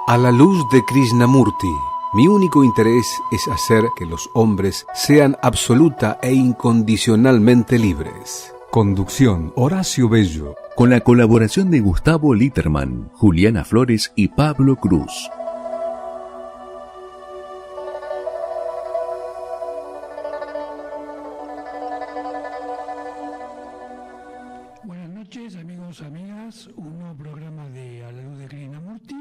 A la luz de Krishnamurti, mi único interés es hacer que los hombres sean absoluta e incondicionalmente libres. Conducción: Horacio Bello. Con la colaboración de Gustavo Litterman, Juliana Flores y Pablo Cruz. Buenas noches, amigos, amigas. Un nuevo programa de A la luz de Krishnamurti.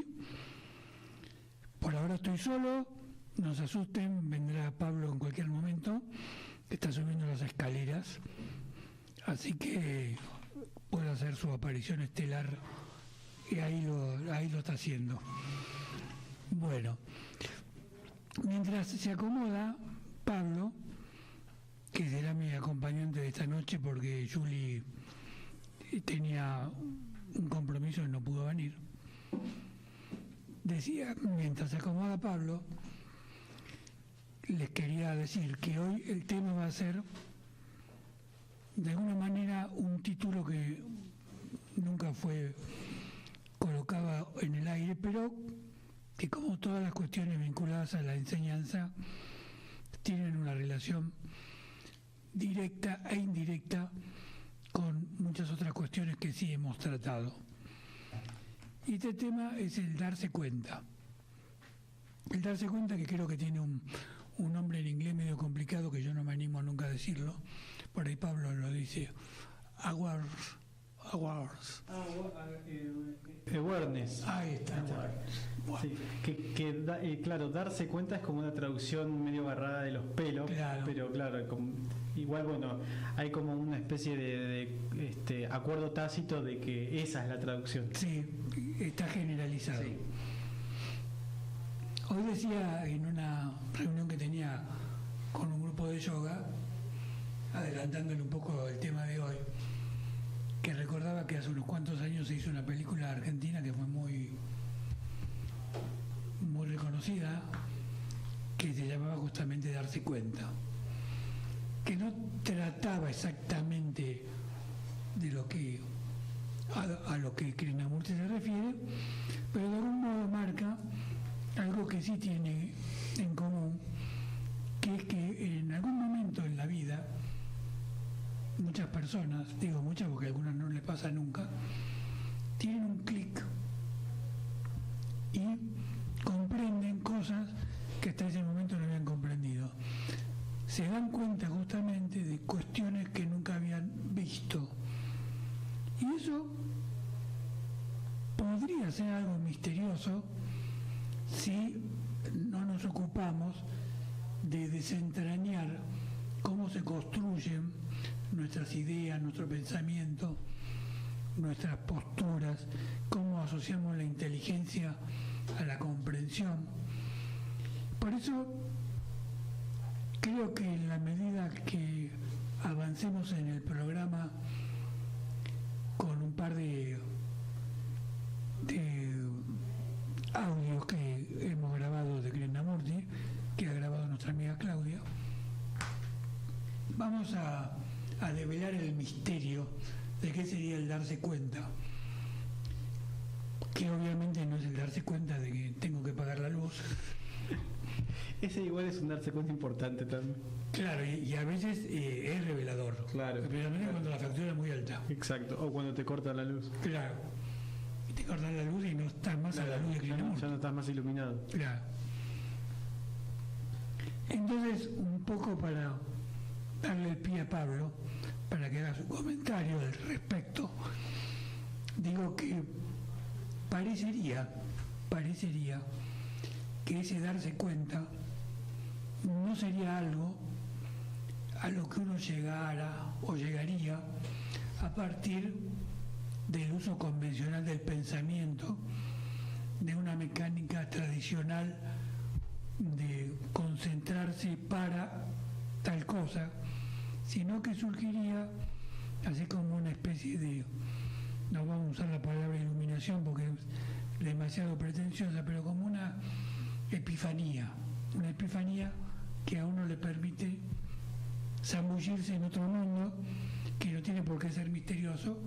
Por ahora estoy solo, no se asusten, vendrá Pablo en cualquier momento, que está subiendo las escaleras, así que puede hacer su aparición estelar y ahí lo está haciendo. Bueno, mientras se acomoda Pablo, que será mi acompañante de esta noche porque Julie tenía un compromiso y no pudo venir. Decía, mientras se acomoda Pablo, les quería decir que hoy el tema va a ser, de alguna manera, un título que nunca fue colocado en el aire, pero que, como todas las cuestiones vinculadas a la enseñanza, tienen una relación directa e indirecta con muchas otras cuestiones que sí hemos tratado. Y este tema es el darse cuenta. El darse cuenta, que creo que tiene un nombre en inglés medio complicado que yo no me animo nunca a decirlo. Por ahí Pablo lo dice. Awareness. Ahí está. Bueno. Sí, claro, darse cuenta es como una traducción medio agarrada de los pelos, claro. Pero claro, igual, bueno, hay como una especie de acuerdo tácito de que esa es la traducción. Sí, está generalizado. Sí. Hoy decía en una reunión que tenía con un grupo de yoga, adelantándole un poco el tema de hoy, que recordaba que hace unos cuantos años se hizo una película argentina que fue muy reconocida, que se llamaba justamente Darse Cuenta, que no trataba exactamente de lo que a lo que Krishnamurti se refiere, pero de algún modo marca algo que sí tiene en común, que es que en algún momento en la vida muchas personas, digo muchas porque a algunas no les pasa nunca, tienen un clic y comprenden cosas que hasta ese momento no habían comprendido. Se dan cuenta justamente de cuestiones que nunca habían visto. Y eso podría ser algo misterioso si no nos ocupamos de desentrañar cómo se construyen nuestras ideas, nuestro pensamiento, nuestras posturas, cómo asociamos la inteligencia a la comprensión. Por eso creo que en la medida que avancemos en el programa con un par de audios que hemos grabado de Krishnamurti, que ha grabado nuestra amiga Claudia, vamos a develar el misterio de qué sería el darse cuenta, que obviamente no es el darse cuenta de que tengo que pagar la luz. Ese igual es un darse cuenta importante también. Claro, y a veces es revelador. Claro. Especialmente cuando la factura es muy alta. Exacto, o cuando te cortan la luz. Claro. Y te cortan la luz y no estás más a la luz de Krishnamurti. Ya no estás más iluminado. Claro. Entonces, un poco para darle el pie a Pablo, para que haga su comentario al respecto, digo que parecería que ese darse cuenta no sería algo a lo que uno llegara o llegaría a partir del uso convencional del pensamiento, de una mecánica tradicional de concentrarse para tal cosa, sino que surgiría así como una especie de, no vamos a usar la palabra iluminación porque es demasiado pretenciosa, pero como una epifanía que a uno le permite zambullirse en otro mundo que no tiene por qué ser misterioso,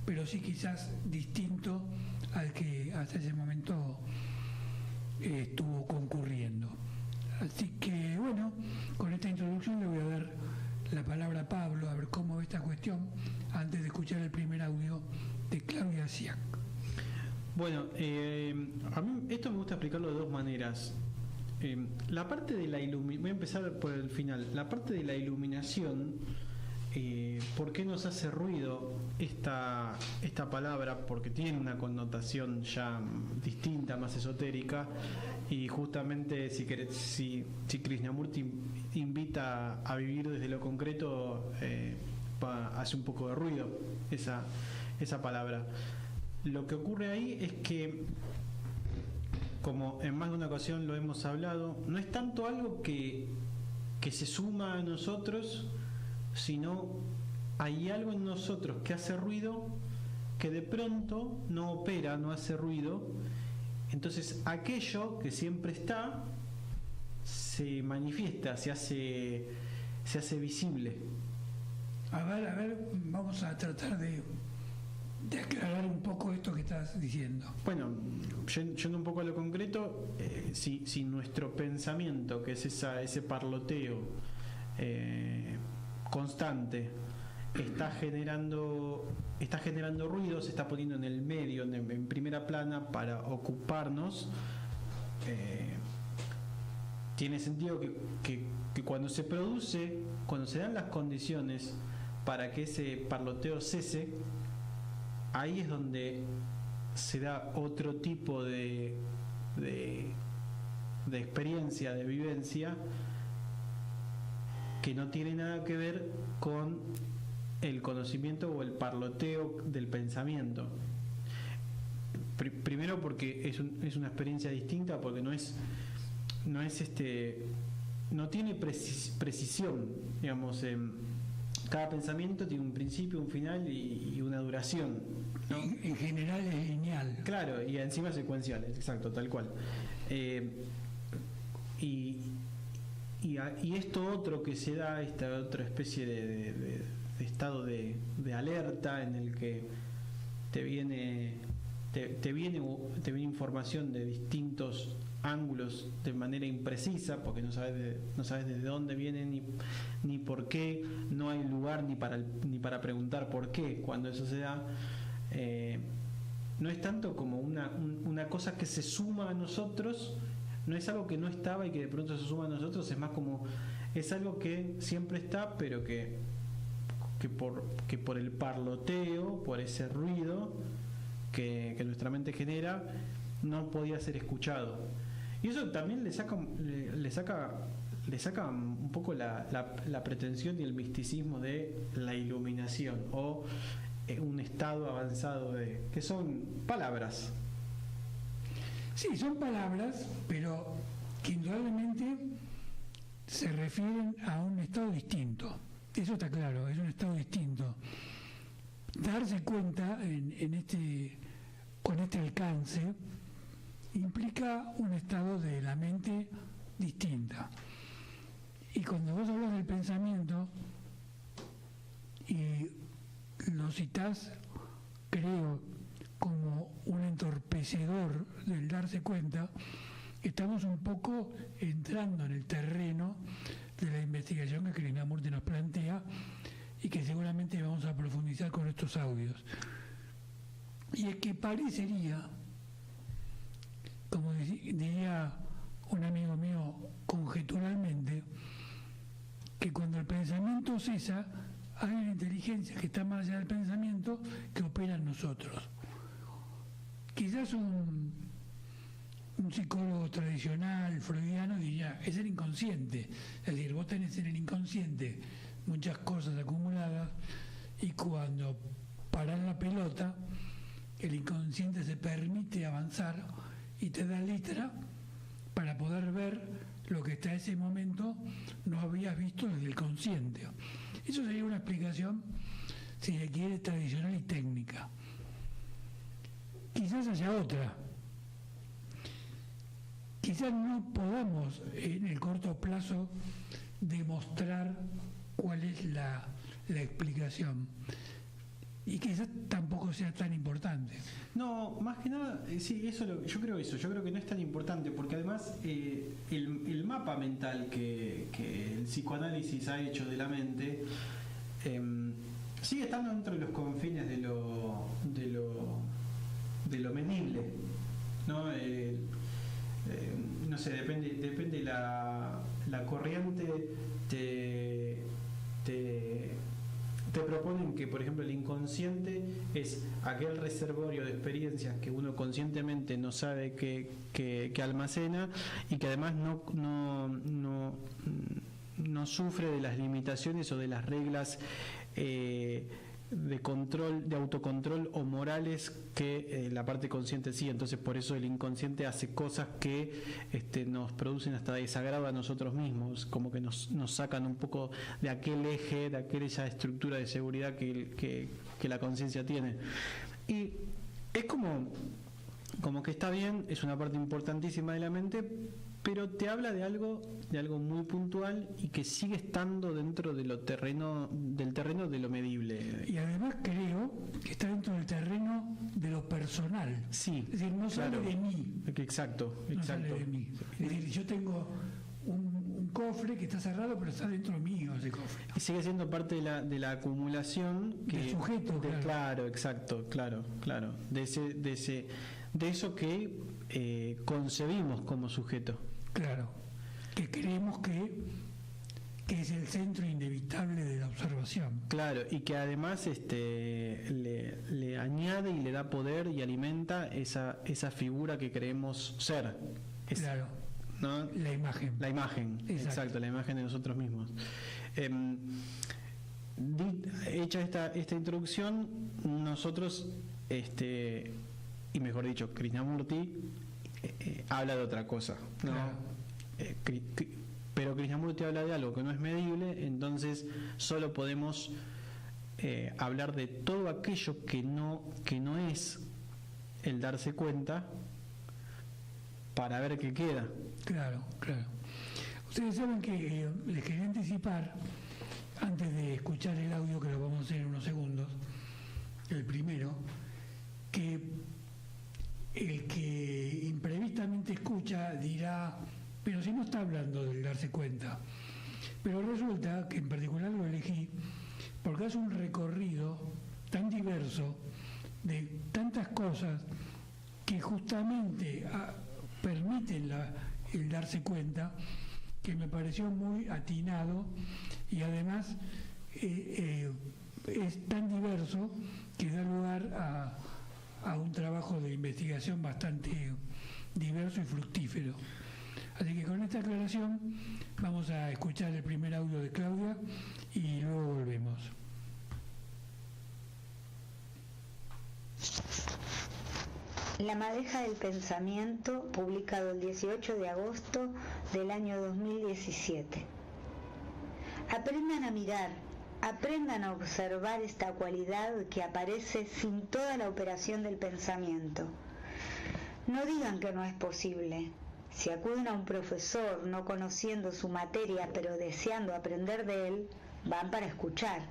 pero sí quizás distinto al que hasta ese momento estuvo concurriendo. Así que bueno, con esta introducción le voy a dar la palabra a Pablo, a ver cómo ve esta cuestión, antes de escuchar el primer audio de Claudia Siak. Bueno, a mí esto me gusta explicarlo de dos maneras. La parte de la iluminación, voy a empezar por el final, la parte de la iluminación, ¿por qué nos hace ruido esta palabra? Porque tiene una connotación ya distinta, más esotérica, y justamente si Krishnamurti invita a vivir desde lo concreto, hace un poco de ruido esa palabra. Lo que ocurre ahí es que, como en más de una ocasión lo hemos hablado, no es tanto algo que se suma a nosotros, sino hay algo en nosotros que hace ruido, que de pronto no opera, no hace ruido. Entonces aquello que siempre está se manifiesta, se hace visible. A ver, vamos a tratar de aclarar un poco esto que estás diciendo. Bueno, yendo un poco a lo concreto, si nuestro pensamiento, que es ese parloteo constante, está generando ruido, se está poniendo en el medio, en primera plana para ocuparnos, tiene sentido que cuando se dan las condiciones para que ese parloteo cese, ahí es donde se da otro tipo de experiencia, de vivencia, que no tiene nada que ver con el conocimiento o el parloteo del pensamiento. Primero porque es una experiencia distinta, porque no tiene precisión, digamos. Cada pensamiento tiene un principio, un final y una duración, ¿no? En general es lineal. Claro, y encima secuencial, exacto, tal cual. Y esto otro que se da, esta otra especie de estado de alerta en el que te viene información de distintos ángulos de manera imprecisa, porque no sabes desde dónde viene ni por qué, no hay lugar ni para preguntar por qué cuando eso se da. No es tanto como una cosa que se suma a nosotros, no es algo que no estaba y que de pronto se suma a nosotros, es más como es algo que siempre está, pero que por el parloteo, por ese ruido que nuestra mente genera, no podía ser escuchado. Y eso también le saca un poco la pretensión y el misticismo de la iluminación, o un estado avanzado que son palabras. Sí, son palabras, pero que indudablemente se refieren a un estado distinto. Eso está claro, es un estado distinto. Darse cuenta con este alcance implica un estado de la mente distinta. Y cuando vos hablas del pensamiento y lo citás, creo, como un entorpecedor del darse cuenta, estamos un poco entrando en el terreno de la investigación que Krishnamurti nos plantea y que seguramente vamos a profundizar con estos audios. Y es que parecería, como diría un amigo mío conjeturalmente, que cuando el pensamiento cesa, hay una inteligencia que está más allá del pensamiento que opera en nosotros. Quizás un psicólogo tradicional, freudiano, diría, es el inconsciente. Es decir, vos tenés en el inconsciente muchas cosas acumuladas y cuando parás la pelota, el inconsciente se permite avanzar y te da letra para poder ver lo que hasta ese momento no habías visto desde el consciente. Eso sería una explicación, si se quiere, tradicional y técnica. Quizás haya otra. Quizás no podamos en el corto plazo demostrar cuál es la explicación. y quizás tampoco sea tan importante. No, más que nada, sí, yo creo que no es tan importante, porque además el mapa mental que el psicoanálisis ha hecho de la mente sigue estando dentro de los confines de lo medible, ¿no? No sé, depende la corriente, te proponen que, por ejemplo, el inconsciente es aquel reservorio de experiencias que uno conscientemente no sabe que almacena, y que además no sufre de las limitaciones o de las reglas de control, de autocontrol o morales que la parte consciente sí. Entonces, por eso el inconsciente hace cosas que nos producen hasta desagrado a nosotros mismos, como que nos sacan un poco de aquel eje, de aquella estructura de seguridad que la conciencia tiene. Y es como que está bien, es una parte importantísima de la mente, pero te habla de algo muy puntual y que sigue estando dentro del terreno de lo medible. Y además creo que está dentro del terreno de lo personal. Sí, es decir, no sale de mí. Exacto. No sale de mí. Es decir, yo tengo un cofre que está cerrado, pero está dentro mío ese cofre. Y sigue siendo parte de la acumulación del sujeto. Claro, exacto, claro. De eso que concebimos como sujeto. Claro, que creemos que es el centro inevitable de la observación. Claro, y que además le añade y le da poder y alimenta esa figura que creemos ser. Claro, ¿no? La imagen. Exacto, la imagen de nosotros mismos. Hecha esta introducción, nosotros, y mejor dicho, Krishnamurti habla de otra cosa, ¿no? Claro. Pero Krishnamurti habla de algo que no es medible, entonces solo podemos hablar de todo aquello que no es el darse cuenta, para ver qué queda. Claro. Ustedes saben que les quería anticipar, antes de escuchar el audio, que lo vamos a hacer en unos segundos, el primero, que el que imprevistamente escucha dirá, pero si no está hablando del darse cuenta. Pero resulta que en particular lo elegí porque hace un recorrido tan diverso de tantas cosas que justamente permiten el darse cuenta, que me pareció muy atinado, y además es tan diverso que da lugar a un trabajo de investigación bastante diverso y fructífero. Así que con esta aclaración vamos a escuchar el primer audio de Claudia y luego volvemos. La madeja del pensamiento, publicado el 18 de agosto del año 2017. Aprendan a mirar, aprendan a observar esta cualidad que aparece sin toda la operación del pensamiento. No digan que no es posible. Si acuden a un profesor no conociendo su materia pero deseando aprender de él, van para escuchar.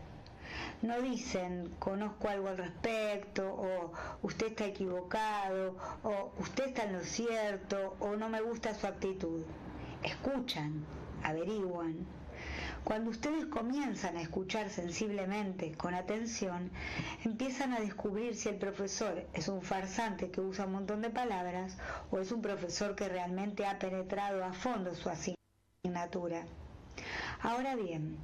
No dicen, conozco algo al respecto, o usted está equivocado, o usted está en lo cierto, o no me gusta su actitud. Escuchan, averiguan. Cuando ustedes comienzan a escuchar sensiblemente, con atención, empiezan a descubrir si el profesor es un farsante que usa un montón de palabras o es un profesor que realmente ha penetrado a fondo su asignatura. Ahora bien,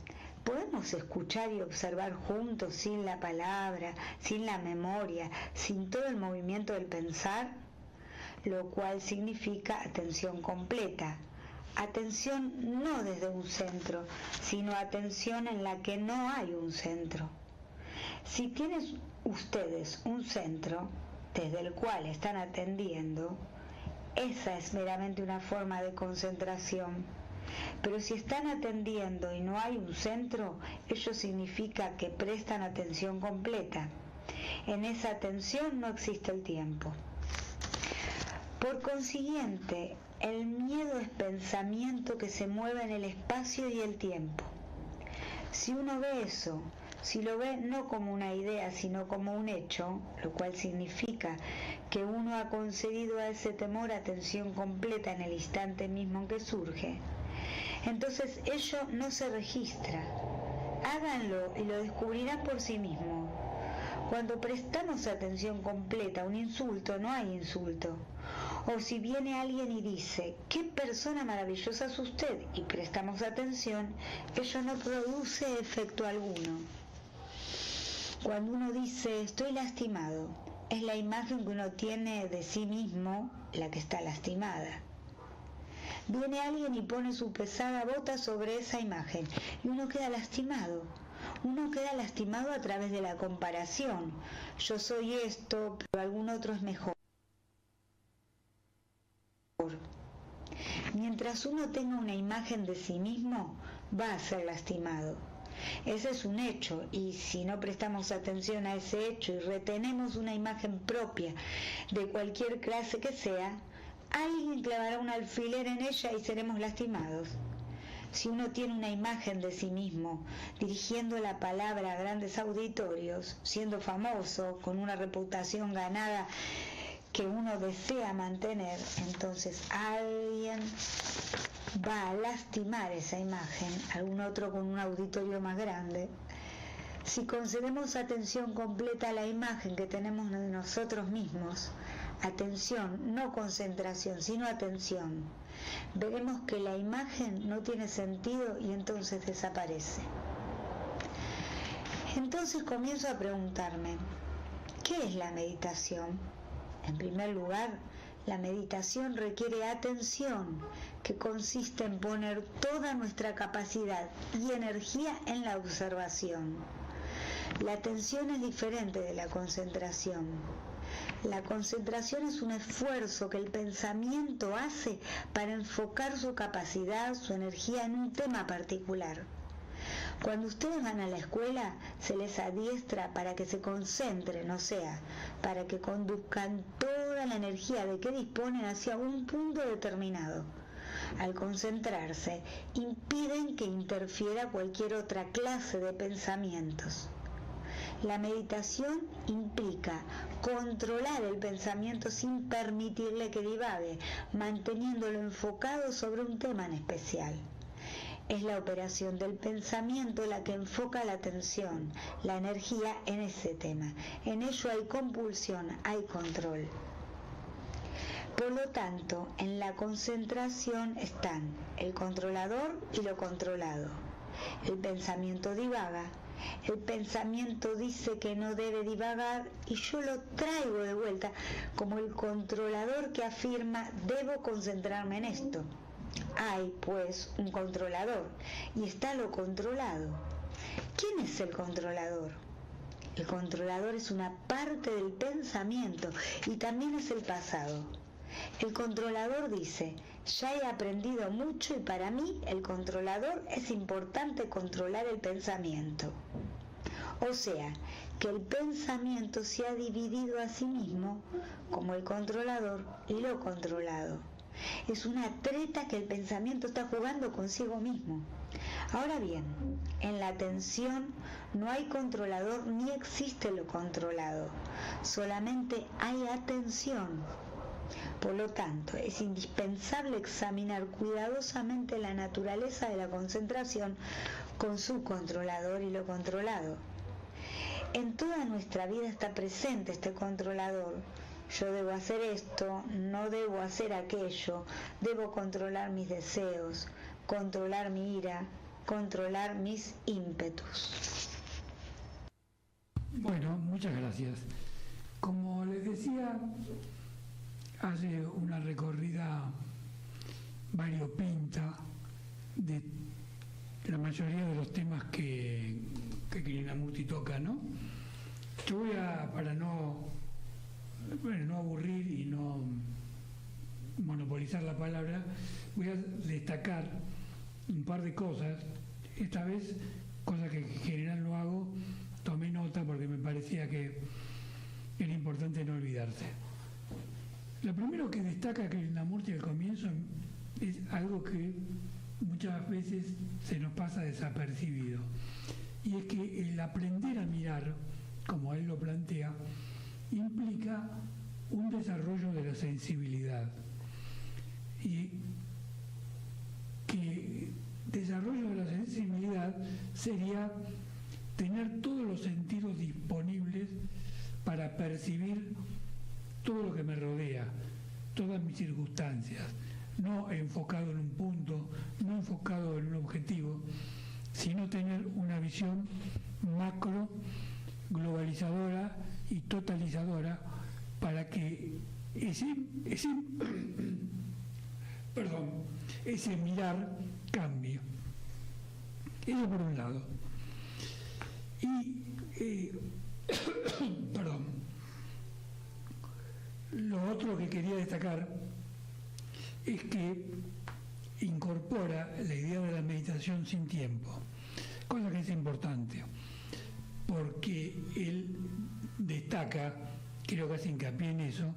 ¿podemos escuchar y observar juntos sin la palabra, sin la memoria, sin todo el movimiento del pensar? Lo cual significa atención completa. Atención no desde un centro, sino atención en la que no hay un centro. Si tienen ustedes un centro desde el cual están atendiendo, esa es meramente una forma de concentración. Pero si están atendiendo y no hay un centro, ello significa que prestan atención completa. En esa atención no existe el tiempo. Por consiguiente, el miedo es pensamiento que se mueve en el espacio y el tiempo. Si uno ve eso, Si lo ve no como una idea, sino como un hecho, lo cual significa que uno ha concedido a ese temor atención completa en el instante mismo en que surge, entonces ello no se registra. Háganlo y lo descubrirán por sí mismo. Cuando prestamos atención completa a un insulto, no hay insulto. O si viene alguien y dice, ¡qué persona maravillosa es usted!, y prestamos atención, ello no produce efecto alguno. Cuando uno dice, estoy lastimado, es la imagen que uno tiene de sí mismo la que está lastimada. Viene alguien y pone su pesada bota sobre esa imagen y uno queda lastimado. Uno queda lastimado a través de la comparación. Yo soy esto, pero algún otro es mejor. Mientras uno tenga una imagen de sí mismo, va a ser lastimado. Ese es un hecho, y si no prestamos atención a ese hecho y retenemos una imagen propia de cualquier clase que sea, alguien clavará un alfiler en ella y seremos lastimados. Si uno tiene una imagen de sí mismo, dirigiendo la palabra a grandes auditorios, siendo famoso, con una reputación ganada que uno desea mantener, entonces alguien va a lastimar esa imagen, algún otro con un auditorio más grande. Si concedemos atención completa a la imagen que tenemos de nosotros mismos, atención, no concentración, sino atención, veremos que la imagen no tiene sentido y entonces desaparece. Entonces comienzo a preguntarme, ¿qué es la meditación? En primer lugar, la meditación requiere atención, que consiste en poner toda nuestra capacidad y energía en la observación. La atención es diferente de la concentración. La concentración es un esfuerzo que el pensamiento hace para enfocar su capacidad, su energía en un tema particular. Cuando ustedes van a la escuela, se les adiestra para que se concentren, o sea, para que conduzcan toda la energía de que disponen hacia un punto determinado. Al concentrarse, impiden que interfiera cualquier otra clase de pensamientos. La meditación implica controlar el pensamiento sin permitirle que divague, manteniéndolo enfocado sobre un tema en especial. Es la operación del pensamiento la que enfoca la atención, la energía en ese tema. En ello hay compulsión, hay control. Por lo tanto, en la concentración están el controlador y lo controlado. El pensamiento divaga. El pensamiento dice que no debe divagar y yo lo traigo de vuelta como el controlador que afirma debo concentrarme en esto. Hay, pues, un controlador y está lo controlado. ¿Quién es el controlador? El controlador es una parte del pensamiento y también es el pasado. El controlador dice, ya he aprendido mucho y para mí el controlador es importante controlar el pensamiento. O sea, que el pensamiento se ha dividido a sí mismo como el controlador y lo controlado. Es una treta que el pensamiento está jugando consigo mismo. Ahora bien, en la atención no hay controlador ni existe lo controlado, solamente hay atención. Por lo tanto, es indispensable examinar cuidadosamente la naturaleza de la concentración con su controlador y lo controlado. En toda nuestra vida está presente este controlador. Yo debo hacer esto, no debo hacer aquello, debo controlar mis deseos, controlar mi ira, controlar mis ímpetus. Bueno, muchas gracias. Como les decía, hace una recorrida variopinta de la mayoría de los temas que Krishnamurti toca, ¿no? Yo voy a, para no aburrir y no monopolizar la palabra, voy a destacar un par de cosas. Esta vez, cosa que en general no hago, tomé nota porque me parecía que era importante no olvidarse. Lo primero que destaca Krishnamurti al comienzo es algo que muchas veces se nos pasa desapercibido, y es que el aprender a mirar, como él lo plantea, implica un desarrollo de la sensibilidad. Y que desarrollo de la sensibilidad sería tener todos los sentidos disponibles para percibir todo lo que me rodea, todas mis circunstancias, no enfocado en un punto, no enfocado en un objetivo, sino tener una visión macro, globalizadora y totalizadora para que ese mirar cambie. Eso por un lado. Y lo otro que quería destacar es que incorpora la idea de la meditación sin tiempo, cosa que es importante, porque él destaca, creo que hace hincapié en eso,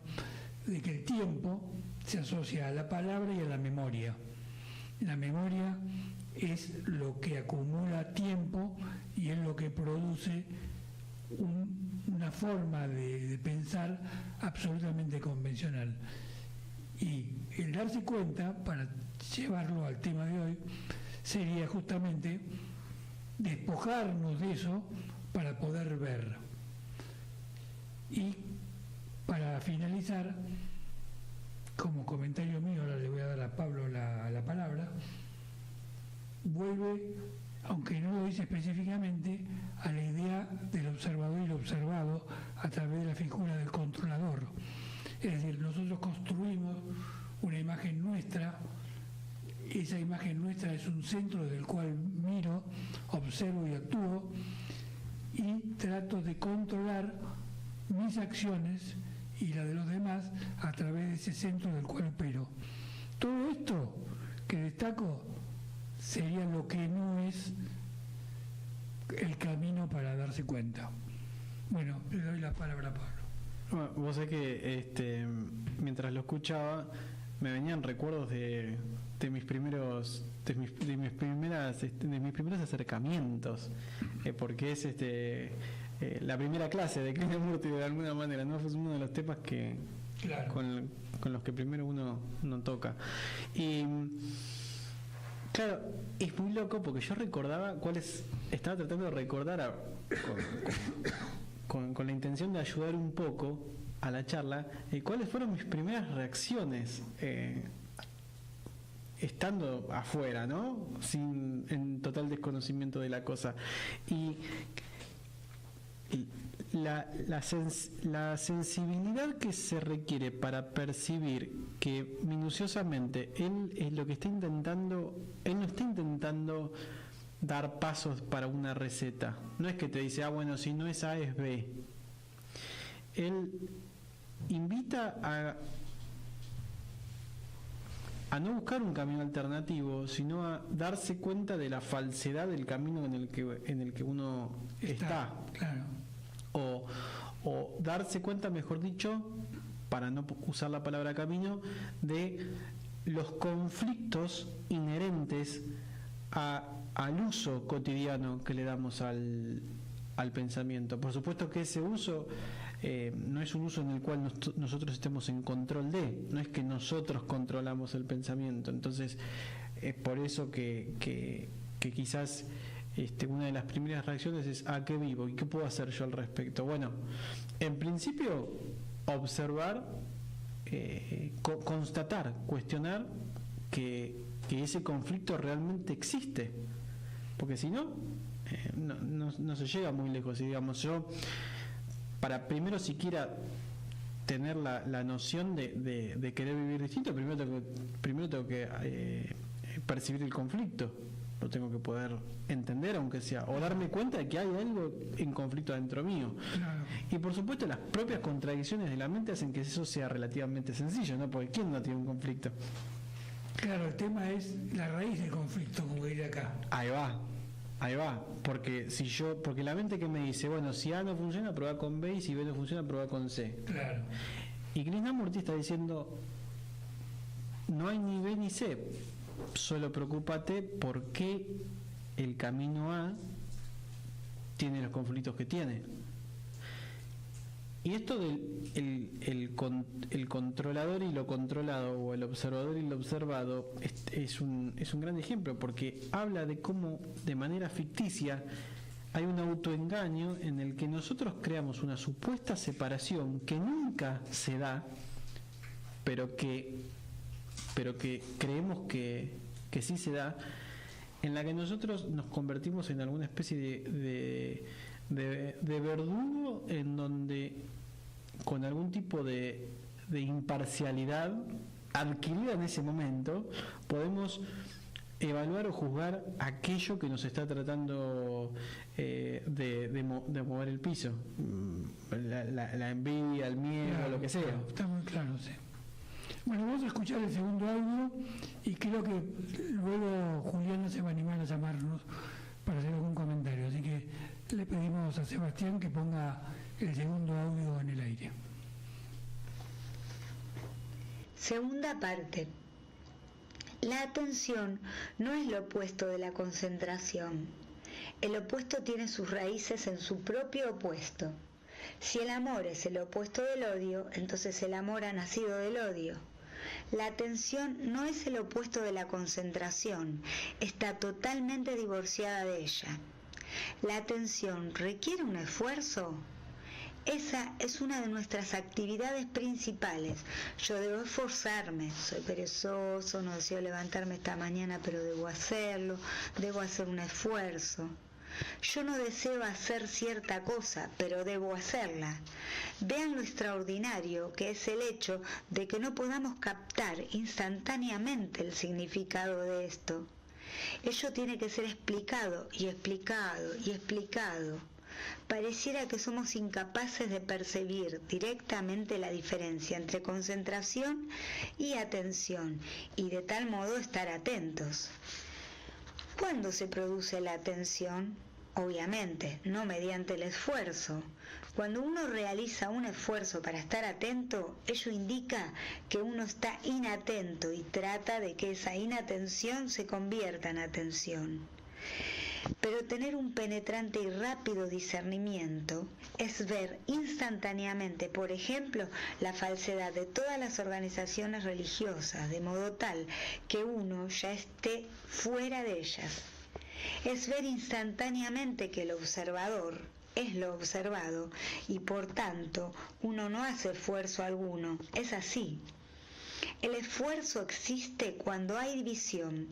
de que el tiempo se asocia a la palabra y a la memoria. La memoria es lo que acumula tiempo y es lo que produce una forma de pensar absolutamente convencional. Y el darse cuenta, para llevarlo al tema de hoy, sería justamente despojarnos de eso para poder ver. Y para finalizar, como comentario mío, ahora le voy a dar a Pablo la palabra, vuelve, aunque no lo dice específicamente, a la idea del observador y lo observado a través de la figura del controlador. Es decir, nosotros construimos una imagen nuestra, esa imagen nuestra es un centro del cual miro, observo y actúo, y trato de controlar mis acciones y la de los demás a través de ese centro del cual opero. Todo esto que destaco sería lo que no es el camino para darse cuenta. Bueno, le doy la palabra a Pablo. Bueno, vos sabés que mientras lo escuchaba me venían recuerdos de mis primeros acercamientos, porque es la primera clase de Krishnamurti de alguna manera, ¿no? Fue uno de los temas que claro, con los que primero uno toca. Y claro, es muy loco porque yo recordaba estaba tratando de recordar con la intención de ayudar un poco a la charla, cuáles fueron mis primeras reacciones estando afuera, ¿no? En total desconocimiento de la cosa. Y la sensibilidad que se requiere para percibir que minuciosamente él no está intentando dar pasos para una receta. No es que te dice, bueno, si no es A es B. Él invita a no buscar un camino alternativo, sino a darse cuenta de la falsedad del camino en el que uno está. Claro. O darse cuenta, mejor dicho, para no usar la palabra camino, de los conflictos inherentes al uso cotidiano que le damos al pensamiento. Por supuesto que ese uso no es un uso en el cual nosotros estemos en control no es que nosotros controlamos el pensamiento. Entonces es por eso que quizás una de las primeras reacciones es ¿a qué vivo? ¿Y qué puedo hacer yo al respecto? Bueno, en principio observar, constatar, cuestionar que ese conflicto realmente existe, porque si no, no se llega muy lejos. Y digamos, yo, para primero siquiera tener la noción de querer vivir distinto, primero tengo que percibir el conflicto, lo tengo que poder entender, aunque sea, o darme cuenta de que hay algo en conflicto dentro mío. Claro. Y por supuesto las propias contradicciones de la mente hacen que eso sea relativamente sencillo, ¿no? Porque ¿quién no tiene un conflicto? Claro, el tema es la raíz del conflicto, como diría acá. Ahí va, porque porque la mente que me dice, bueno, si A no funciona, prueba con B, y si B no funciona, prueba con C. Claro. Y Krishnamurti está diciendo, no hay ni B ni C, solo preocúpate por qué el camino A tiene los conflictos que tiene. Y esto del el controlador y lo controlado, o el observador y lo observado, es un gran ejemplo, porque habla de cómo de manera ficticia hay un autoengaño en el que nosotros creamos una supuesta separación que nunca se da, pero que creemos que sí se da, en la que nosotros nos convertimos en alguna especie de verdugo, en donde con algún tipo de imparcialidad adquirida en ese momento podemos evaluar o juzgar aquello que nos está tratando de mover el piso, la envidia, el miedo, claro, lo que sea. Claro, está muy claro, sí. Bueno, vamos a escuchar el segundo audio y creo que luego Juliana se va a animar a llamarnos para hacer algún comentario, así que le pedimos a Sebastián que ponga el segundo audio en el aire. Segunda parte. La atención no es lo opuesto de la concentración. El opuesto tiene sus raíces en su propio opuesto. Si el amor es el opuesto del odio, entonces el amor ha nacido del odio. La atención no es el opuesto de la concentración, está totalmente divorciada de ella. ¿La atención requiere un esfuerzo? Esa es una de nuestras actividades principales. Yo debo esforzarme, soy perezoso, no deseo levantarme esta mañana, pero debo hacerlo, debo hacer un esfuerzo. Yo no deseo hacer cierta cosa, pero debo hacerla. Vean lo extraordinario que es el hecho de que no podamos captar instantáneamente el significado de esto. Ello tiene que ser explicado y explicado y explicado. Pareciera que somos incapaces de percibir directamente la diferencia entre concentración y atención, y de tal modo estar atentos. ¿Cuándo se produce la atención? Obviamente, no mediante el esfuerzo. Cuando uno realiza un esfuerzo para estar atento, ello indica que uno está inatento y trata de que esa inatención se convierta en atención. Pero tener un penetrante y rápido discernimiento es ver instantáneamente, por ejemplo, la falsedad de todas las organizaciones religiosas, de modo tal que uno ya esté fuera de ellas. Es ver instantáneamente que el observador es lo observado y por tanto uno no hace esfuerzo alguno. Es así. El esfuerzo existe cuando hay división.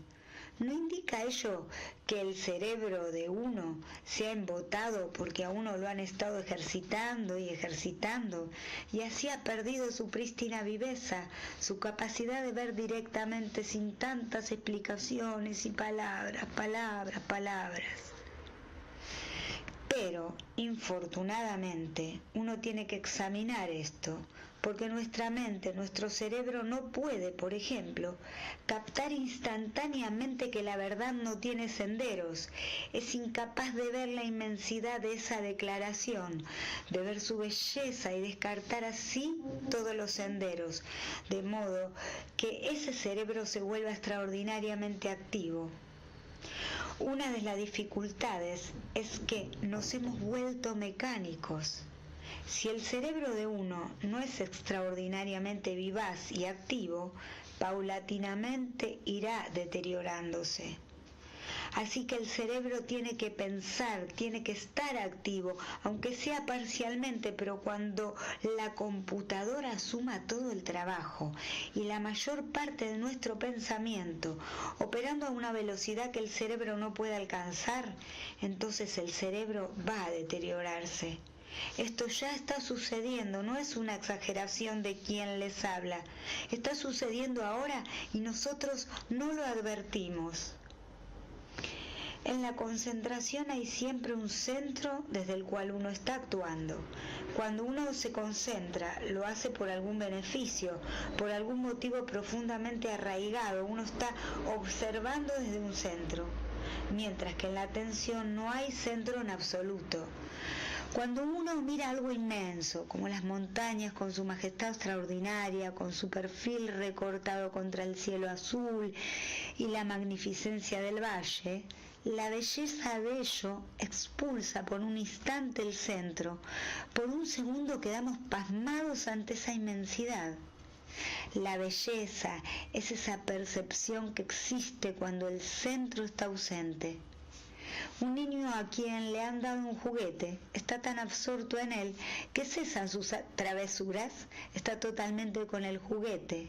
¿No indica ello que el cerebro de uno se ha embotado porque a uno lo han estado ejercitando y ejercitando y así ha perdido su prístina viveza, su capacidad de ver directamente sin tantas explicaciones y palabras? Pero, infortunadamente, uno tiene que examinar esto, porque nuestra mente, nuestro cerebro no puede, por ejemplo, captar instantáneamente que la verdad no tiene senderos. Es incapaz de ver la inmensidad de esa declaración, de ver su belleza y descartar así todos los senderos, de modo que ese cerebro se vuelva extraordinariamente activo. Una de las dificultades es que nos hemos vuelto mecánicos. Si el cerebro de uno no es extraordinariamente vivaz y activo, paulatinamente irá deteriorándose. Así que el cerebro tiene que pensar, tiene que estar activo, aunque sea parcialmente, pero cuando la computadora asuma todo el trabajo y la mayor parte de nuestro pensamiento, operando a una velocidad que el cerebro no puede alcanzar, entonces el cerebro va a deteriorarse. Esto ya está sucediendo, no es una exageración de quien les habla. Está sucediendo ahora y nosotros no lo advertimos. En la concentración hay siempre un centro desde el cual uno está actuando. Cuando uno se concentra, lo hace por algún beneficio, por algún motivo profundamente arraigado. Uno está observando desde un centro, mientras que en la atención no hay centro en absoluto. Cuando uno mira algo inmenso, como las montañas con su majestad extraordinaria, con su perfil recortado contra el cielo azul y la magnificencia del valle, La belleza de ello expulsa por un instante el centro. Por un segundo quedamos pasmados ante esa inmensidad. La belleza es esa percepción que existe cuando el centro está ausente. Un niño a quien le han dado un juguete está tan absorto en él que cesan sus travesuras, está totalmente con el juguete,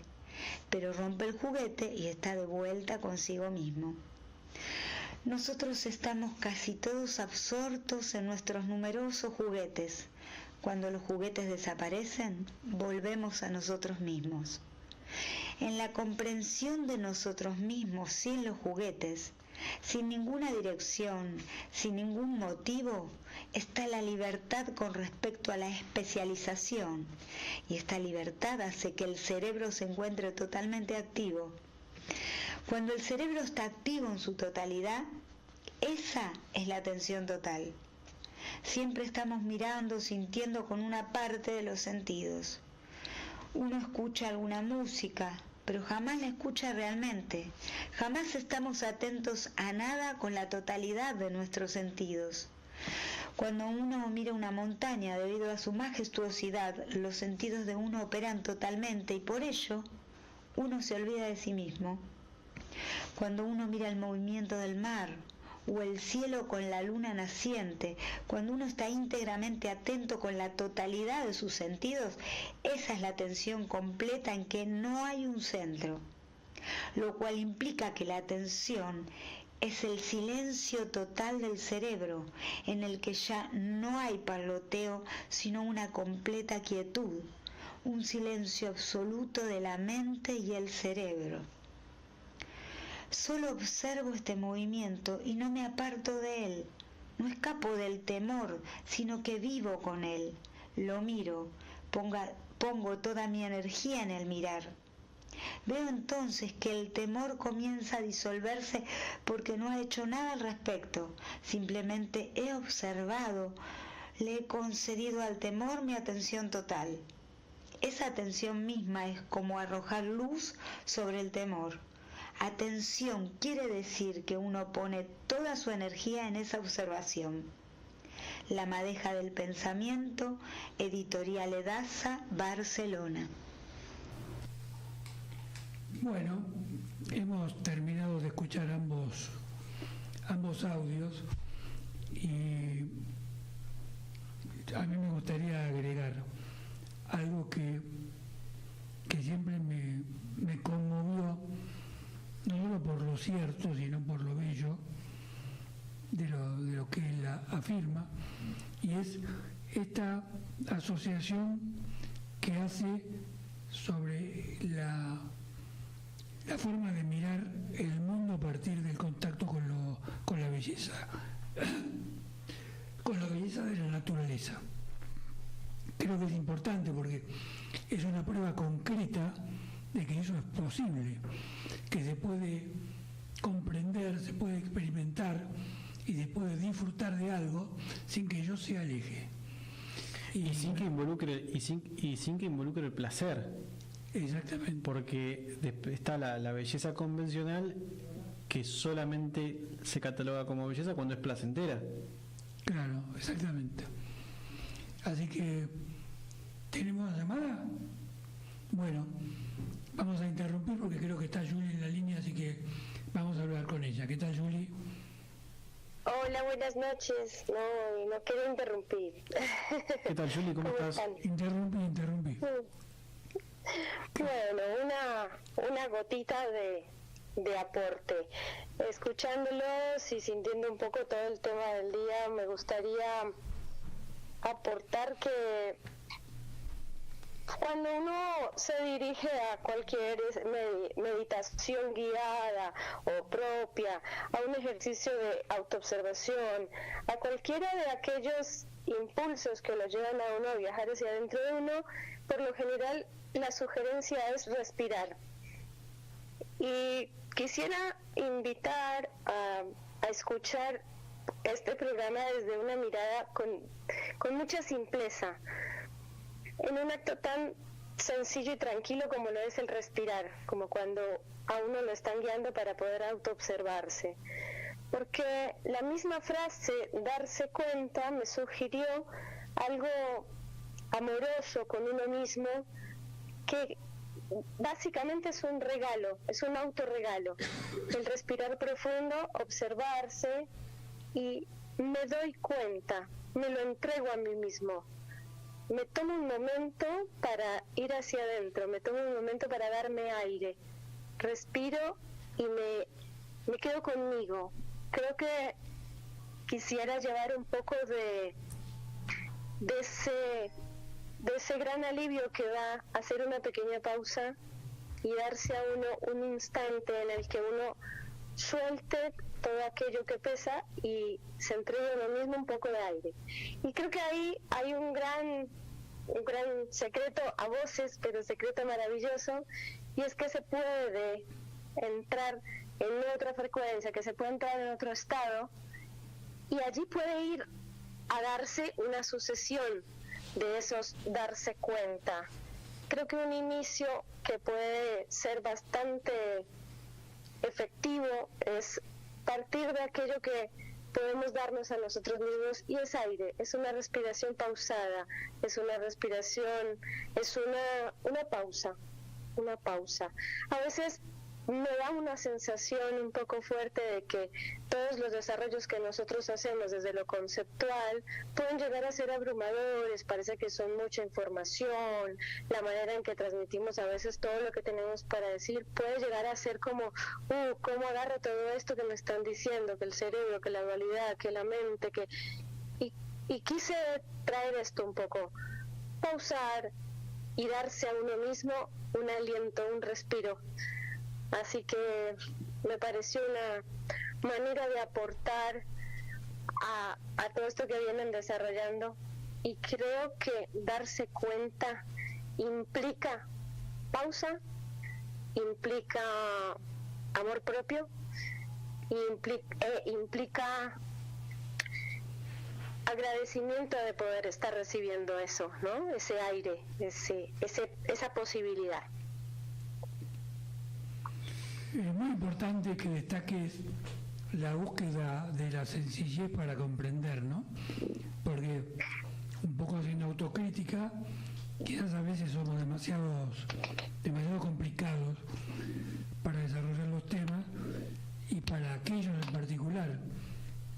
pero rompe el juguete y está de vuelta consigo mismo. Nosotros estamos casi todos absortos en nuestros numerosos juguetes. Cuando los juguetes desaparecen, volvemos a nosotros mismos. En la comprensión de nosotros mismos sin los juguetes, sin ninguna dirección, sin ningún motivo, está la libertad con respecto a la especialización, y esta libertad hace que el cerebro se encuentre totalmente activo. Cuando el cerebro está activo en su totalidad, esa es la atención total. Siempre estamos mirando, sintiendo con una parte de los sentidos. Uno escucha alguna música, pero jamás la escucha realmente. Jamás estamos atentos a nada con la totalidad de nuestros sentidos. Cuando uno mira una montaña, debido a su majestuosidad, los sentidos de uno operan totalmente y por ello uno se olvida de sí mismo. Cuando uno mira el movimiento del mar o el cielo con la luna naciente, cuando uno está íntegramente atento con la totalidad de sus sentidos, esa es la atención completa en que no hay un centro, lo cual implica que la atención es el silencio total del cerebro, en el que ya no hay parloteo, sino una completa quietud, un silencio absoluto de la mente y el cerebro. Solo observo este movimiento y no me aparto de él. No escapo del temor, sino que vivo con él. Lo miro, pongo toda mi energía en el mirar. Veo entonces que el temor comienza a disolverse porque no ha hecho nada al respecto. Simplemente he observado, le he concedido al temor mi atención total. Esa atención misma es como arrojar luz sobre el temor. Atención quiere decir que uno pone toda su energía en esa observación. La madeja del pensamiento, Editorial Edasa, Barcelona. Bueno, hemos terminado de escuchar ambos audios y a mí me gustaría agregar algo que siempre me conmovió, no solo por lo cierto, sino por lo bello de lo que él afirma, y es esta asociación que hace sobre la forma de mirar el mundo a partir del contacto con la belleza, con la belleza de la naturaleza. Creo que es importante porque es una prueba concreta de que eso es posible, que se puede comprender, se puede experimentar y se puede disfrutar de algo sin que yo se aleje. Y sin que involucre el placer. Exactamente. Porque está la belleza convencional que solamente se cataloga como belleza cuando es placentera. Claro, exactamente. Así que, ¿tenemos la llamada? Bueno, vamos a interrumpir porque creo que está Julie en la línea, así que vamos a hablar con ella. ¿Qué tal, Julie? Hola, buenas noches. No quiero interrumpir. ¿Qué tal, Julie? ¿Cómo estás? Interrumpí. Bueno, una gotita de aporte. Escuchándolos y sintiendo un poco todo el tema del día, me gustaría aportar que cuando uno se dirige a cualquier meditación guiada o propia, a un ejercicio de autoobservación, a cualquiera de aquellos impulsos que lo llevan a uno a viajar hacia adentro de uno, por lo general la sugerencia es respirar. Y quisiera invitar a escuchar este programa desde una mirada con mucha simpleza, en un acto tan sencillo y tranquilo como lo es el respirar, como cuando a uno lo están guiando para poder autoobservarse. porque la misma frase darse cuenta me sugirió algo amoroso con uno mismo, que básicamente es un regalo, es un autorregalo, el respirar profundo, observarse, y me doy cuenta, me lo entrego a mí mismo, me tomo un momento para ir hacia adentro, me tomo un momento para darme aire, respiro y me quedo conmigo. Creo que quisiera llevar un poco de ese gran alivio que da hacer una pequeña pausa y darse a uno un instante en el que uno suelte todo aquello que pesa y se entregue a uno mismo un poco de aire. Y creo que ahí hay un gran secreto a voces, pero secreto maravilloso, y es que se puede entrar en otra frecuencia, que se puede entrar en otro estado, y allí puede ir a darse una sucesión de esos darse cuenta. Creo que un inicio que puede ser bastante efectivo es partir de aquello que podemos darnos a nosotros mismos, y es aire, es una respiración pausada, es una respiración, es una pausa. A veces me da una sensación un poco fuerte de que todos los desarrollos que nosotros hacemos desde lo conceptual pueden llegar a ser abrumadores, parece que son mucha información, la manera en que transmitimos a veces todo lo que tenemos para decir puede llegar a ser como, ¿cómo agarro todo esto que me están diciendo? Que el cerebro, que la dualidad, que la mente, y quise traer esto un poco, pausar y darse a uno mismo un aliento, un respiro. Así que me pareció una manera de aportar a todo esto que vienen desarrollando, y creo que darse cuenta implica pausa, implica amor propio, implica agradecimiento de poder estar recibiendo eso, ¿no? Ese aire, esa posibilidad. Es muy importante que destaques la búsqueda de la sencillez para comprender, ¿no? Porque un poco haciendo autocrítica, quizás a veces somos demasiado complicados para desarrollar los temas, y para aquellos en particular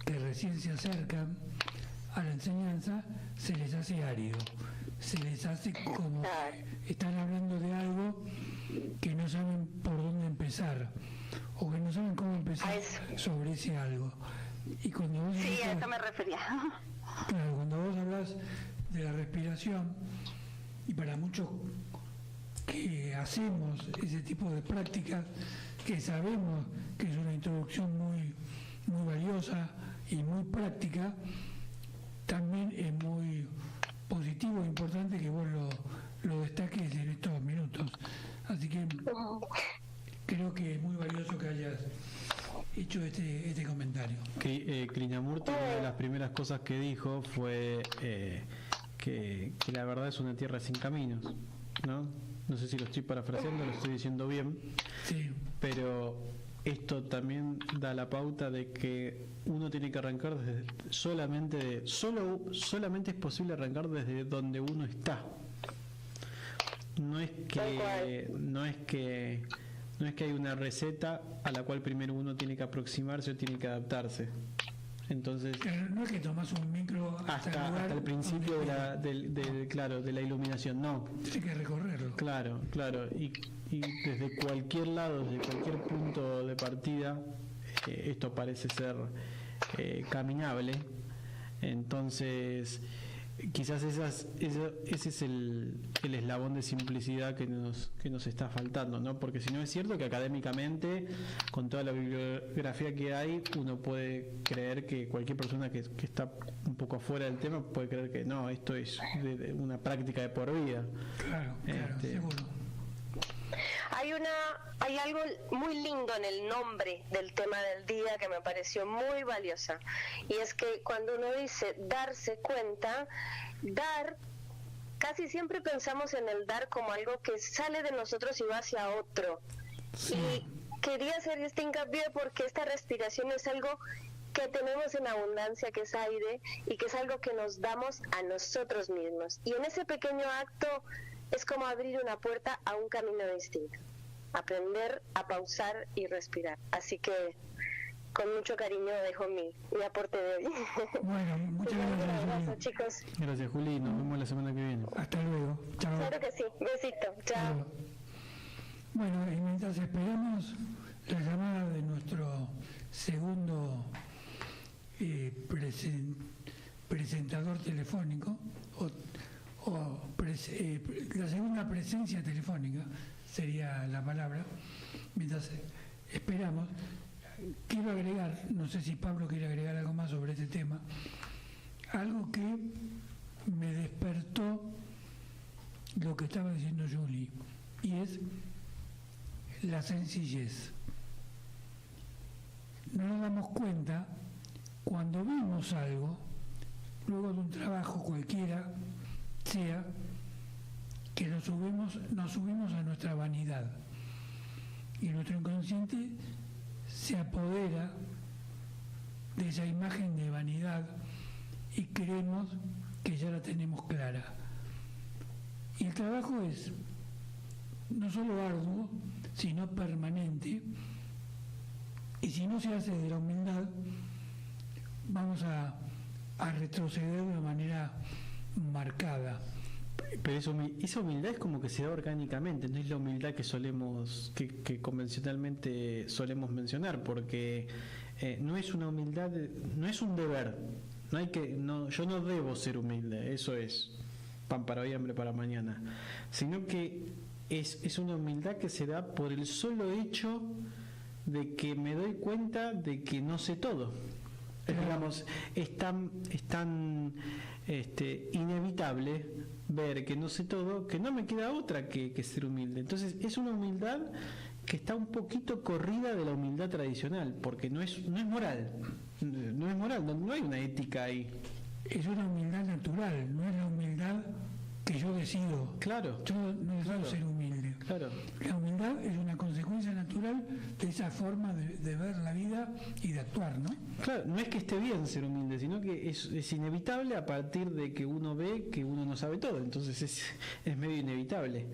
que recién se acercan a la enseñanza, se les hace árido, se les hace como están hablando de algo que no saben por dónde empezar, o que no saben cómo empezar sobre ese algo. Y cuando vos a eso me refería. Claro, cuando vos hablas de la respiración, y para muchos que hacemos ese tipo de prácticas, que sabemos que es una introducción muy, muy valiosa y muy práctica, también es muy positivo e importante que vos lo destaques en estos minutos. Así que creo que es muy valioso que hayas hecho este comentario. Krishnamurti, una de las primeras cosas que dijo fue que la verdad es una tierra sin caminos, ¿no? No sé si lo estoy parafraseando, lo estoy diciendo bien, sí. Pero esto también da la pauta de que uno tiene que arrancar desde solamente es posible arrancar desde donde uno está. No es que hay una receta a la cual primero uno tiene que aproximarse o tiene que adaptarse. Entonces, no es que tomas un micro hasta el principio de la iluminación, no. Tienes que recorrerlo. Claro, y desde cualquier lado, desde cualquier punto de partida, esto parece ser caminable. Entonces, quizás ese es el eslabón de simplicidad que nos está faltando, ¿no? Porque si no, es cierto que académicamente, con toda la bibliografía que hay, uno puede creer que cualquier persona que está un poco afuera del tema puede creer que no, esto es de una práctica de por vida. Claro, seguro. Hay algo muy lindo en el nombre del tema del día que me pareció muy valiosa, y es que cuando uno dice darse cuenta, dar, casi siempre pensamos en el dar como algo que sale de nosotros y va hacia otro, sí. quería hacer este hincapié porque esta respiración es algo que tenemos en abundancia, que es aire, y que es algo que nos damos a nosotros mismos. Y en ese pequeño acto es como abrir una puerta a un camino distinto. Aprender a pausar y respirar. Así que con mucho cariño dejo mi aporte de hoy. Bueno, muchas gracias. Un abrazo, chicos. Gracias, Juli. Nos vemos la semana que viene. Hasta luego. Chao. Claro que sí. Besito. Chao. Bueno, y mientras esperamos la llamada de nuestro segundo presentador telefónico, la segunda presencia telefónica sería la palabra, mientras esperamos, quiero agregar, no sé si Pablo quiere agregar algo más sobre este tema, algo que me despertó lo que estaba diciendo Julie, y es la sencillez. No nos damos cuenta cuando vemos algo, luego de un trabajo cualquiera sea, que nos subimos a nuestra vanidad y nuestro inconsciente se apodera de esa imagen de vanidad y creemos que ya la tenemos clara. Y el trabajo es no solo arduo, sino permanente, y si no se hace de la humildad, vamos a retroceder de una manera marcada. Pero esa humildad es como que se da orgánicamente, no es la humildad que solemos, que convencionalmente solemos mencionar, porque no es una humildad, no es un deber, yo no debo ser humilde, eso es pan para hoy, hambre para mañana, sino que es una humildad que se da por el solo hecho de que me doy cuenta de que no sé todo. Digamos, es tan inevitable ver que no sé todo, que no me queda otra que ser humilde. Entonces es una humildad que está un poquito corrida de la humildad tradicional, porque no es moral, no hay una ética ahí. Es una humildad natural, no es la humildad que yo decido. Claro. Yo no decido ser humilde. Claro. La humildad es una consecuencia natural de esa forma de ver la vida y de actuar, ¿no? Claro, no es que esté bien ser humilde, sino que es inevitable a partir de que uno ve que uno no sabe todo, entonces es medio inevitable.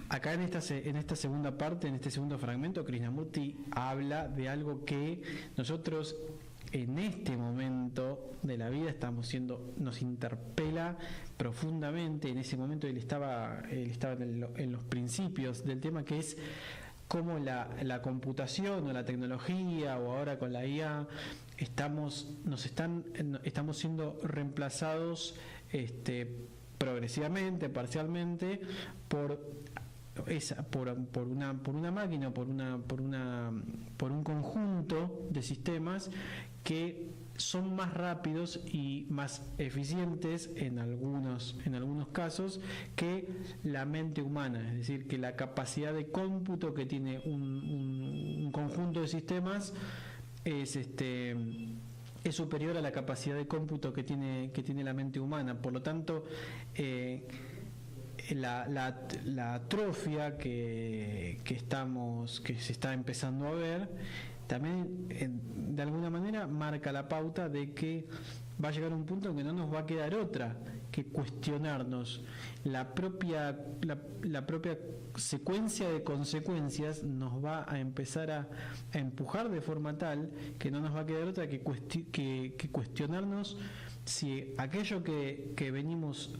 Acá en esta segunda parte, en este segundo fragmento, Krishnamurti habla de algo que nosotros en este momento de la vida nos interpela profundamente. En ese momento él estaba en los principios del tema, que es cómo la computación o la tecnología, o ahora con la IA, estamos siendo reemplazados progresivamente, parcialmente, por una máquina, por un conjunto de sistemas que son más rápidos y más eficientes en algunos casos que la mente humana, es decir, que la capacidad de cómputo que tiene un conjunto de sistemas es superior a la capacidad de cómputo que tiene la mente humana. Por lo tanto, la atrofia que se está empezando a ver también de alguna manera marca la pauta de que va a llegar un punto en que no nos va a quedar otra que cuestionarnos. La propia secuencia de consecuencias nos va a empezar a empujar de forma tal que no nos va a quedar otra que cuestionarnos si aquello que venimos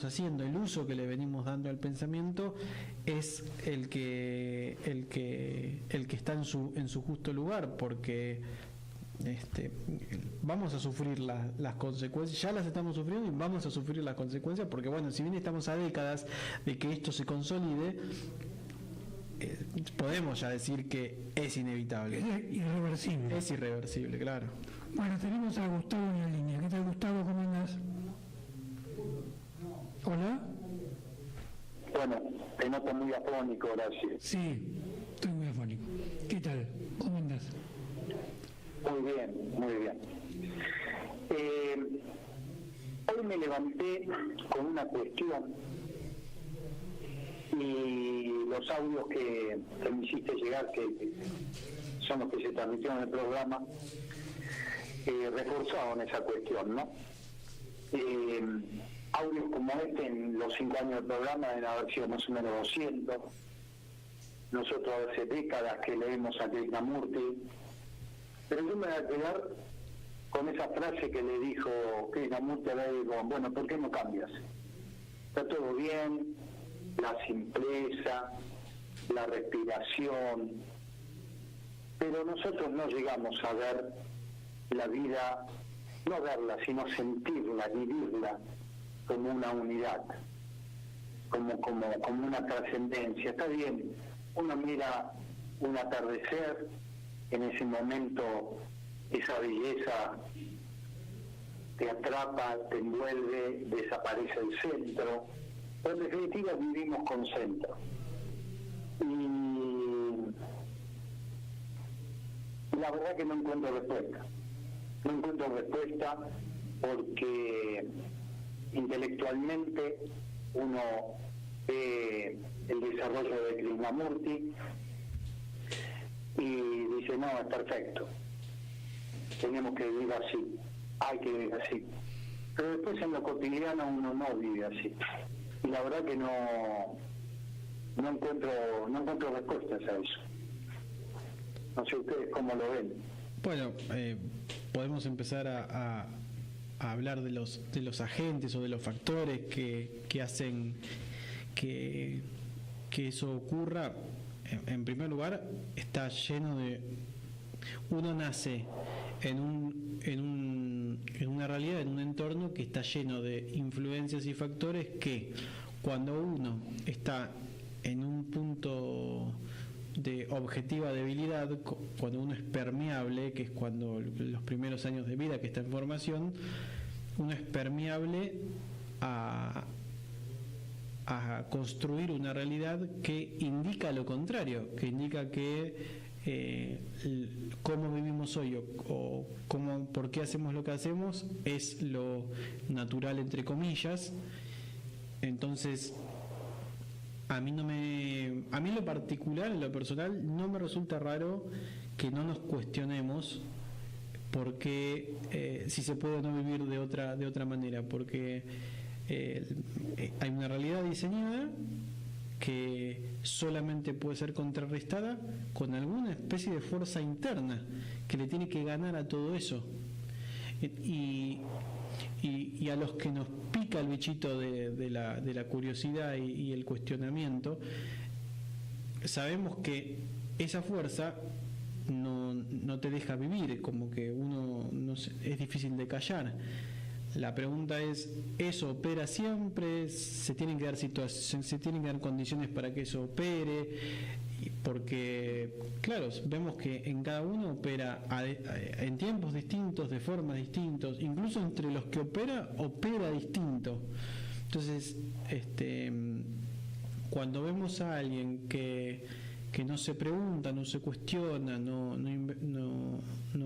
haciendo, el uso que le venimos dando al pensamiento, es el que está en su justo lugar, porque vamos a sufrir las consecuencias, ya las estamos sufriendo y vamos a sufrir las consecuencias, porque bueno, si bien estamos a décadas de que esto se consolide, podemos ya decir que es inevitable. Irreversible. Es irreversible, claro. Bueno, tenemos a Gustavo en la línea. ¿Qué tal, Gustavo? ¿Cómo andas? ¿Hola? Bueno, te noto muy afónico, gracias. Sí, estoy muy afónico. ¿Qué tal? ¿Cómo andas? Muy bien, muy bien. Hoy me levanté con una cuestión y los audios que me hiciste llegar, que son los que se transmitieron en el programa, reforzaron esa cuestión, ¿no? Audios como este en los 5 años del programa deben haber sido más o menos 200. Nosotros hace décadas que leemos a Krishnamurti, pero yo me voy a quedar con esa frase que le dijo Krishnamurti a Bhagavan: bueno, ¿por qué no cambias? Está todo bien, la simpleza, la respiración, pero nosotros no llegamos a ver la vida, no verla, sino sentirla, vivirla como una unidad, como una trascendencia. Está bien, uno mira un atardecer, en ese momento esa belleza te atrapa, te envuelve, desaparece el centro, pero en definitiva vivimos con centro. Y la verdad que no encuentro respuesta. No encuentro respuesta porque intelectualmente uno ve el desarrollo de Krishnamurti y dice: no, es perfecto, tenemos que vivir así, hay que vivir así. Pero después en lo cotidiano uno no vive así. Y la verdad que no encuentro respuestas a eso. No sé ustedes cómo lo ven. Bueno, podemos empezar a hablar de los agentes o de los factores que hacen que eso ocurra. En primer lugar, está lleno de... Uno nace en una realidad, en un entorno que está lleno de influencias y factores que, cuando uno está en un punto de objetiva debilidad, cuando uno es permeable, que es cuando los primeros años de vida que está en formación, uno es permeable a construir una realidad que indica lo contrario, que indica que cómo vivimos hoy o por qué hacemos lo que hacemos es lo natural, entre comillas. Entonces, a mí en lo particular, en lo personal, no me resulta raro que no nos cuestionemos porque si se puede o no vivir de otra manera, porque hay una realidad diseñada que solamente puede ser contrarrestada con alguna especie de fuerza interna que le tiene que ganar a todo eso. Y a los que nos pica el bichito de la curiosidad y el cuestionamiento, sabemos que esa fuerza no te deja vivir, como que es difícil de callar. La pregunta es: ¿eso opera siempre? ¿Se tienen que dar condiciones para que eso opere? Porque, claro, vemos que en cada uno opera en tiempos distintos, de formas distintas, incluso entre los que opera distinto. Entonces, cuando vemos a alguien que no se pregunta, no se cuestiona, no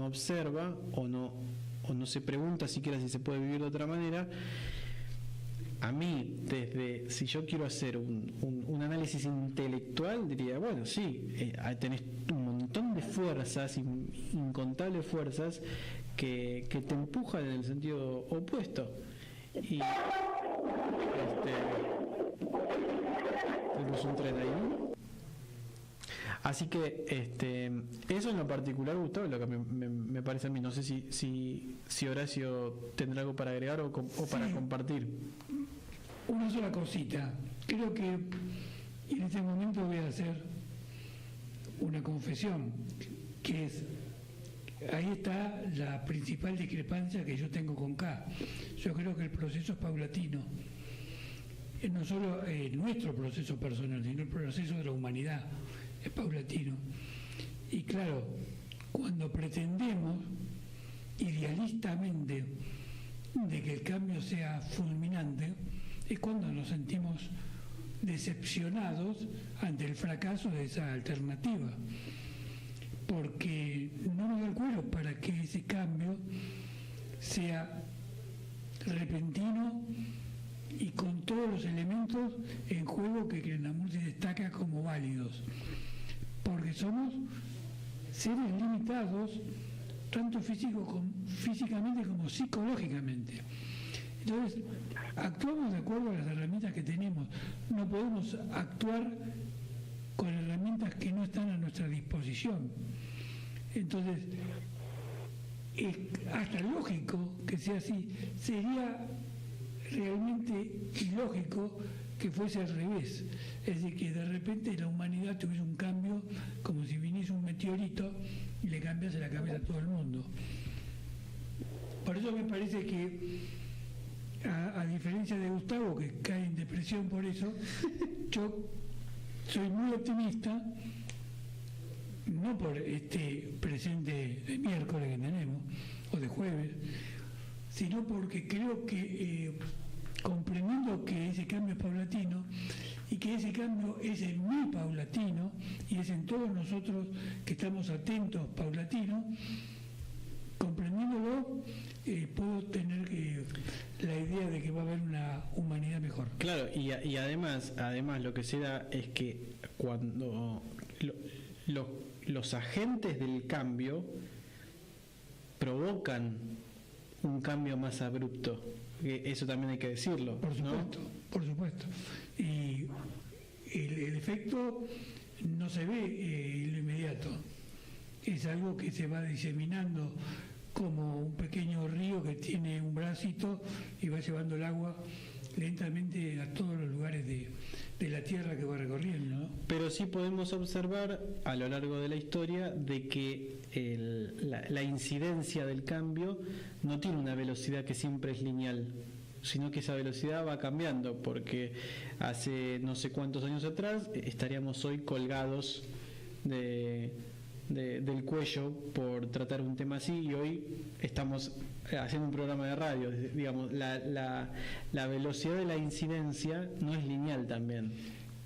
observa o no se pregunta siquiera si se puede vivir de otra manera, a mí, si yo quiero hacer un análisis intelectual, diría: bueno, sí, tenés un montón de fuerzas, incontables fuerzas que te empujan en el sentido opuesto. Y tenemos un tren ahí, ¿no? Así que eso en lo particular, Gustavo, es lo que me parece a mí. No sé si Horacio tendrá algo para agregar o para compartir. Una sola cosita. Creo que en este momento voy a hacer una confesión, que es: ahí está la principal discrepancia que yo tengo con K. Yo creo que el proceso es paulatino. No solo nuestro proceso personal, sino el proceso de la humanidad es paulatino. Y claro, cuando pretendemos idealistamente de que el cambio sea fulminante, es cuando nos sentimos decepcionados ante el fracaso de esa alternativa, porque no nos da el cuero para que ese cambio sea repentino y con todo todos los elementos en juego que Krishnamurti destaca como válidos, porque somos seres limitados tanto físicamente como psicológicamente. Entonces, actuamos de acuerdo a las herramientas que tenemos. No podemos actuar con herramientas que no están a nuestra disposición. Entonces, es hasta lógico que sea así. Sería realmente ilógico que fuese al revés. Es decir, que de repente la humanidad tuviese un cambio como si viniese un meteorito y le cambiase la cabeza a todo el mundo. Por eso me parece que, a diferencia de Gustavo, que cae en depresión por eso, yo soy muy optimista, no por este presente de miércoles que tenemos, o de jueves, sino porque creo que comprendiendo que ese cambio es paulatino y que ese cambio es en mí paulatino y es en todos nosotros que estamos atentos paulatino, comprendiéndolo, puedo tener la idea de que va a haber una humanidad mejor. Claro, y además lo que se da es que cuando los agentes del cambio provocan un cambio más abrupto, eso también hay que decirlo. Por supuesto, ¿no? Por supuesto. Y el efecto no se ve en lo inmediato, es algo que se va diseminando como un pequeño río que tiene un bracito y va llevando el agua lentamente a todos los lugares de la tierra que va recorriendo, ¿no? Pero sí podemos observar a lo largo de la historia de que la incidencia del cambio no tiene una velocidad que siempre es lineal, sino que esa velocidad va cambiando, porque hace no sé cuántos años atrás estaríamos hoy colgados del cuello por tratar un tema así, y hoy estamos haciendo un programa de radio. Digamos, la velocidad de la incidencia no es lineal también.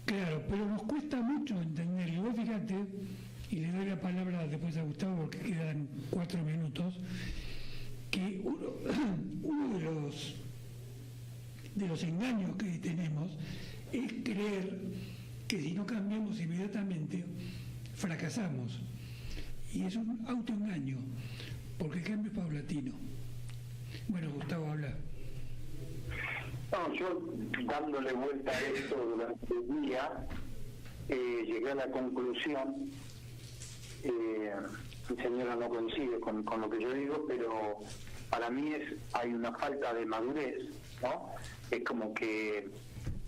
Claro, pero nos cuesta mucho entender. Y vos fíjate, y le doy la palabra después a Gustavo porque quedan 4 minutos, que uno de los engaños que tenemos es creer que si no cambiamos inmediatamente fracasamos. Y es un autoengaño, porque el cambio es paulatino. Bueno, Gustavo, habla. No, yo dándole vuelta a esto durante el día, llegué a la conclusión, mi señora no coincide con lo que yo digo, pero para mí hay una falta de madurez, ¿no? Es como que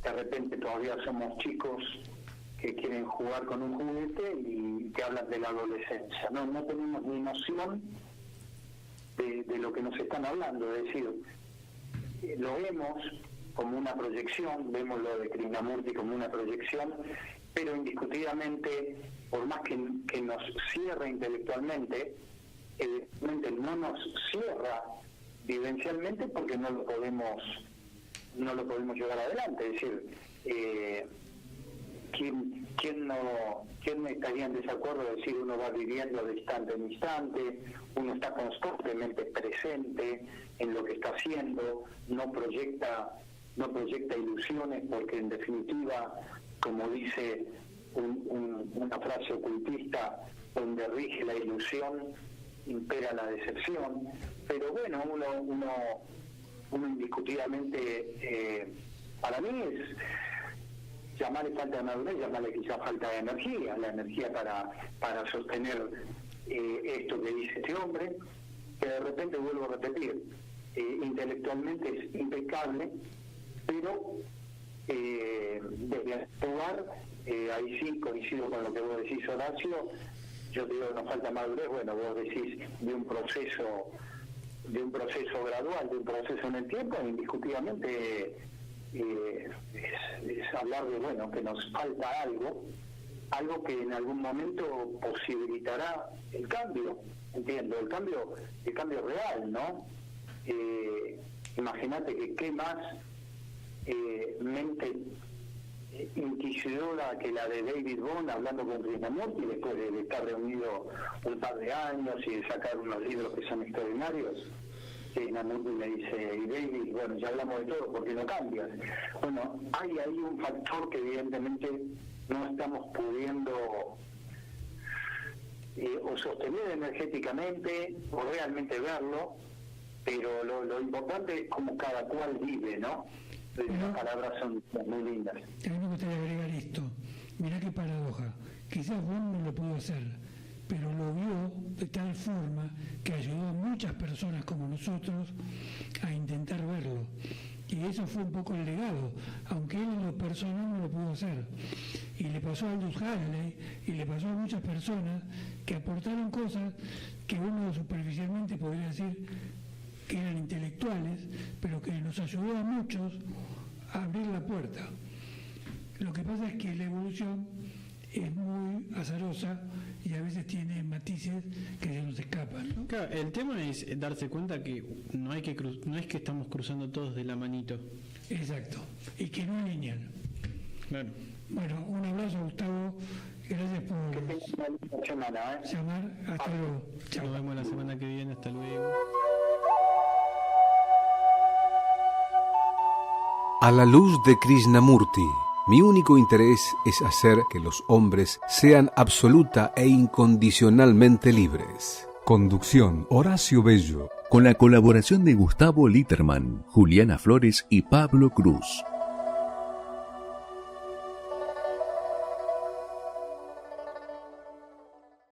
de repente todavía somos chicos que quieren jugar con un juguete y que hablan de la adolescencia. No tenemos ni noción de lo que nos están hablando. Es decir, lo vemos como una proyección, vemos lo de Krishnamurti como una proyección, pero indiscutiblemente, por más que nos cierre intelectualmente, evidentemente no nos cierra vivencialmente porque no lo podemos llevar adelante. Es decir, ¿quién no estaría en desacuerdo de decir uno va viviendo de instante en instante, uno está constantemente presente en lo que está haciendo, no proyecta ilusiones, porque en definitiva, como dice una frase ocultista, donde rige la ilusión impera la decepción. Pero bueno, uno indiscutiblemente, para mí es llamarle falta de madurez, llamarle quizás falta de energía, la energía para sostener esto que dice este hombre, que de repente, vuelvo a repetir, intelectualmente es impecable, pero desde el lugar, ahí sí coincido con lo que vos decís, Horacio. Yo te digo que nos falta madurez. Bueno, vos decís de un proceso gradual, de un proceso en el tiempo. Indiscutiblemente es hablar de, bueno, que nos falta algo que en algún momento posibilitará el cambio, entiendo, el cambio real, ¿no? Imagínate que qué más mente inquisidora que la de David Bohm hablando con Krishnamurti después de estar reunido un par de años y de sacar unos libros que son extraordinarios. Krishnamurti me dice, y David, bueno, ya hablamos de todo, ¿por qué no cambias? Bueno, hay ahí un factor que evidentemente no estamos pudiendo o sostener energéticamente o realmente verlo, pero lo importante es cómo cada cual vive, ¿no? Las palabras son muy lindas. A mí me gustaría agregar esto. Mirá qué paradoja. Quizás vos no lo pudo hacer, pero lo vio de tal forma que ayudó a muchas personas como nosotros a intentar verlo. Y eso fue un poco el legado, aunque él en lo personal no lo pudo hacer. Y le pasó a Aldous Huxley y le pasó a muchas personas que aportaron cosas que uno superficialmente podría decir que eran intelectuales, pero que nos ayudó a muchos a abrir la puerta. Lo que pasa es que la evolución es muy azarosa y a veces tiene matices que se nos escapan, ¿no? Claro, el tema es darse cuenta que no es que estamos cruzando todos de la manito. Exacto, y que no es lineal. Claro. Bueno, un abrazo, Gustavo. Gracias por llamar. Hasta luego. Chao. Nos vemos la semana que viene. Hasta luego. A la luz de Krishnamurti, mi único interés es hacer que los hombres sean absoluta e incondicionalmente libres. Conducción, Horacio Bello. Con la colaboración de Gustavo Litterman, Juliana Flores y Pablo Cruz.